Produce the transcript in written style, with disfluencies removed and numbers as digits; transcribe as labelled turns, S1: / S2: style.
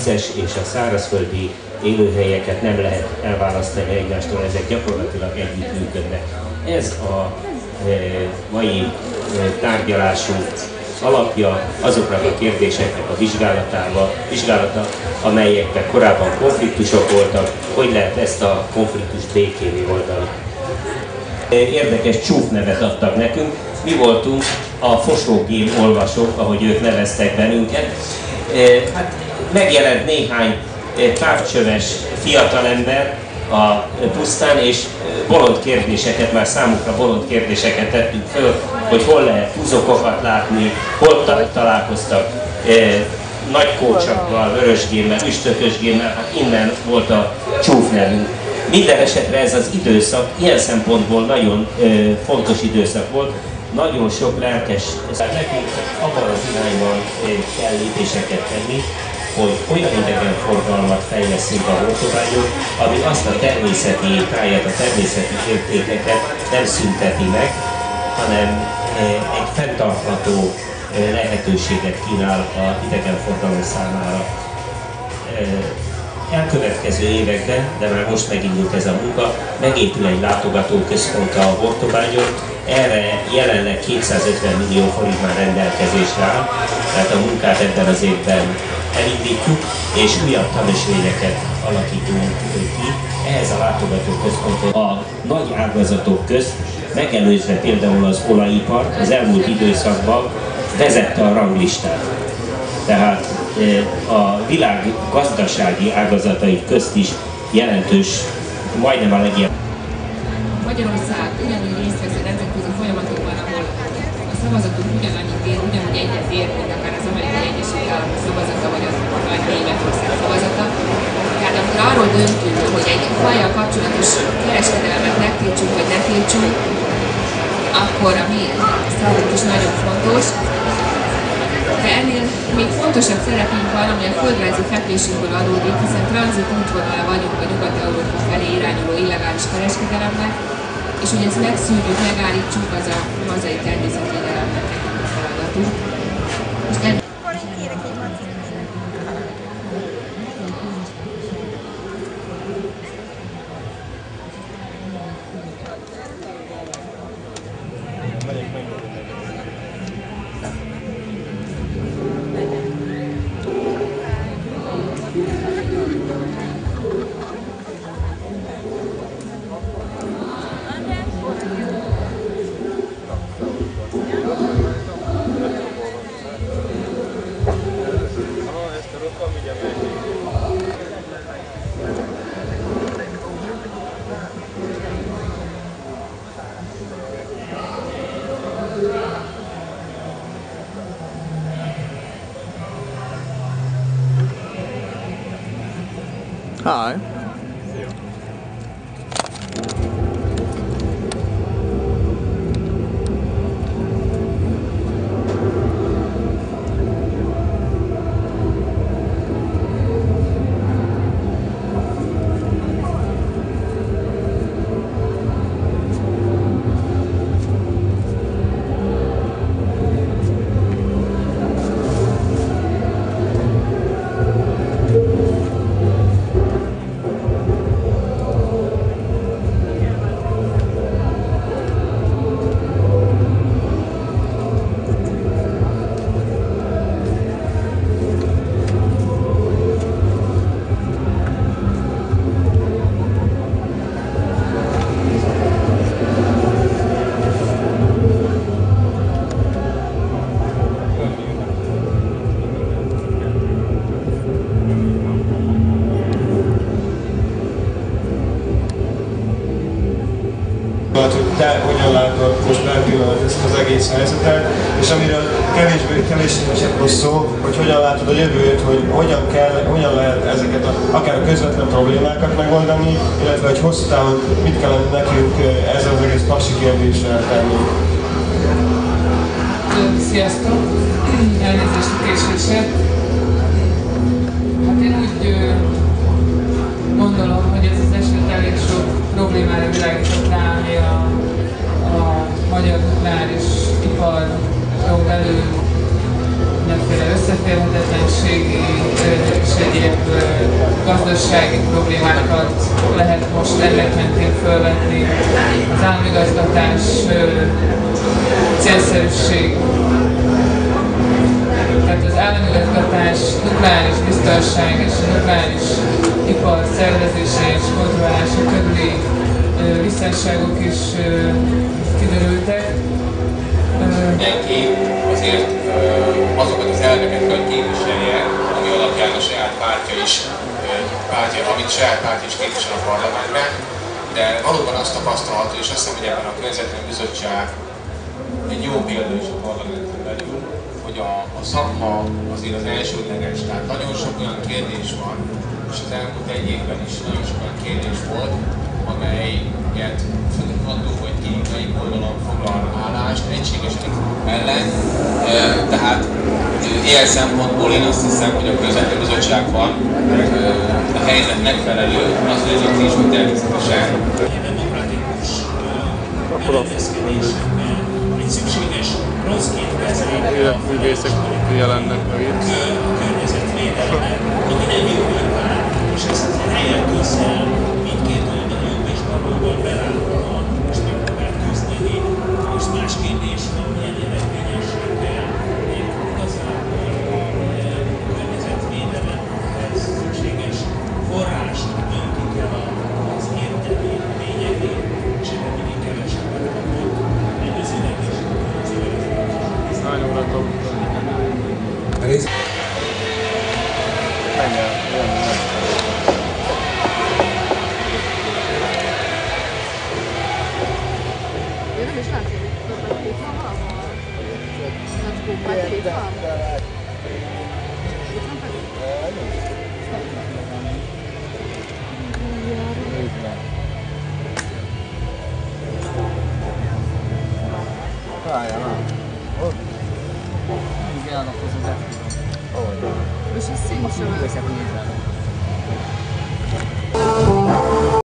S1: vizes és a szárazföldi élőhelyeket nem lehet elválasztani egymástól, ezek gyakorlatilag együtt működnek. Ez a mai tárgyalásunk alapja azoknak a kérdéseknek a vizsgálata, amelyekben korábban konfliktusok voltak, hogy lehet ezt a konfliktust békévé oldani. Érdekes csúfnevet adtak nekünk, mi voltunk a fosógém olvasók, ahogy ők neveztek bennünket. Hát megjelent néhány távcsöves fiatalember a pusztán, és bolond kérdéseket, már számukra bolond kérdéseket tettünk föl, hogy hol lehet tuzokokat látni, hol találkoztak nagykócsakkal, vörösgémmel, üstökösgémmel, hát innen volt a csúf nevünk. Minden esetre ez az időszak ilyen szempontból nagyon fontos időszak volt, nagyon sok lelkes, nekünk abban az irányban kell lépéseket tenni, hogy olyan idegenforgalmat fejleszünk a Hortobágyon, ami azt a természeti tájat, a természeti értékeket nem szünteti meg, hanem egy fenntartható lehetőséget kínál az idegenforgalom számára. Elkövetkező években, de már most megindult ez a munka, megépül egy látogatóközpont a Hortobágyon, erre jelenleg 250 millió forint már rendelkezésre áll, tehát a munkát ebben az évben elindítjuk, és újabb tanúsvényeket alakítunk ki. Ehhez a látogatóközpontot a nagy ágazatok közt, megelőzve például az olajipar, az elmúlt időszakban vezette a ranglistát. Tehát a világ gazdasági ágazatai közt is jelentős, majdnem a legjobb.
S2: Magyarország ugyanúgy részt vesz a nemzetközi folyamatokban, ahol a szavazatok ugyanannyit ér, ugyanúgy egyet ér, mint akár az Amerikai Egyesült Államok szavazata, vagy az vagy Németország szavazata. Tehát amikor arról döntünk, hogy egy fajjal kapcsolatos kereskedelmet megtiltsunk, vagy ne tiltsunk, akkor a mi számunkra is nagyon fontos. De ennél még fontosabb szerepünk van, ami a földrajzi fekvésünkből adódik, hiszen tranzit útvonala vagyunk a Nyugat-Európa felé irányuló illegális kereskedelemnek, és hogy ezt megszűrjük, megállítsuk, az a hazai természetvédelemnek nekünk a feladatunk.
S3: Hi.
S4: Hogy te hogyan látod most belpillanat ezt az egész helyzetet, és amiről kevés esett most szó, hogy hogyan látod a jövőt, hogy hogyan lehet ezeket akár a közvetlen problémákat megoldani, illetve hogy hosszú távon mit kellene nekünk ezzel az egész paksi kérdéssel tenni.
S5: Sziasztok! Elnézést a késésért. Hát én úgy gondolom, hogy ez az eset elég sok problémára világított rá, ami a magyar nukleáris iparon belül mindenféle összeférhetetlenségi és egyéb gazdasági problémákat lehet most ennek mentén felvetni. Az államigazgatás célszerűség. Tehát az államigazgatás nukleáris biztonság és a nukleáris ipar szervezése és kontrollálása körüli visszásságok is kiderültek.
S3: Mindenki azért azokat az elveket kell képviselje, ami alapján a saját pártja is, amit saját pártja is képvisel a parlamentben, de valóban azt tapasztalható, és azt hiszem, hogy ebben a Környezetvédelmi Bizottság egy jó példa is a parlamenten belül, hogy a szakma azért az elsődleges, tehát nagyon sok olyan kérdés van, és az elmúlt egy évben is nagyon sok olyan kérdés volt, amelyet függetlenül attól, hogy ki melyik oldalon foglal állást egységesnek ellen. Tehát ilyen szempontból én azt hiszem, hogy a Környezetvédelmi Bizottságban a helyzet megfelelő, az vezetés, hogy természetesen
S1: szükséges rosszként kezelni
S6: művészek jelennek meg itt.
S1: Környezetvédelmet, ami nem jó irányba, és ezt helyet közel mindkét oldal, jobb és bal oldal belállóan, és megpróbált küzdeni. Most más kérdés, hogy milyen eredményességgel igazából környezetvédelemhez szükséges források döntik el az értelmét, lényegét, és eredmény kevesebbet kapott. Előzőleg is
S6: Hány órát aludtam?
S7: Én nem is látom, hogy itt van valahol. Hát kópát itt van? Itt van pedig? És ez szín sem el.